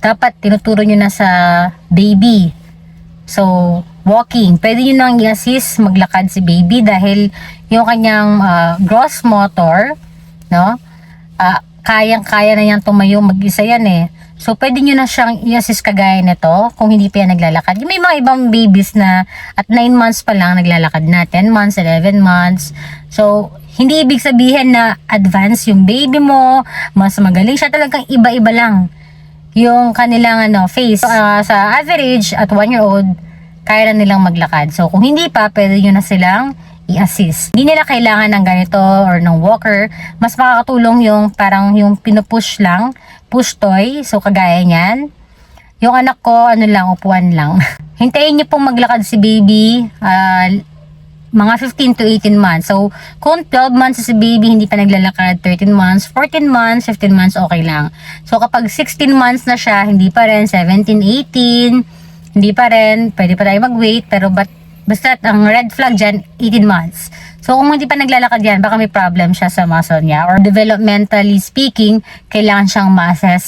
dapat tinuturo nyo na sa baby. So, walking. Pwede nyo nang i-assist maglakad si baby dahil yung kanyang gross motor, no? Kayang-kaya na yan tumayo mag-isa yan eh. So, pwede nyo na siyang i-assist kagaya nito kung hindi pa yan naglalakad. Yung may mga ibang babies na at 9 months pa lang naglalakad na, 10 months, 11 months. So, hindi ibig sabihin na advance yung baby mo, mas magaling siya, talagang iba-iba lang yung kanilang face. Sa average at 1-year-old, kaya na nilang maglakad. So, kung hindi pa, pwede nyo na silang i-assist. Hindi nila kailangan ng ganito or ng walker. Mas makakatulong yung parang yung pinupush lang, push toy. So, kagaya niyan. Yung anak ko, upuan lang. Hintayin nyo pong maglakad si baby, mga 15 to 18 months. So, kung 12 months si baby, hindi pa naglalakad, 13 months, 14 months, 15 months, okay lang. So, kapag 16 months na siya, hindi pa rin, 17, 18, hindi pa rin, pwede pa tayo mag-wait, pero basta ang red flag dyan, 18 months. So, kung hindi pa naglalakad yan, baka may problem siya sa muscle niya, or developmentally speaking, kailangan siyang ma-assess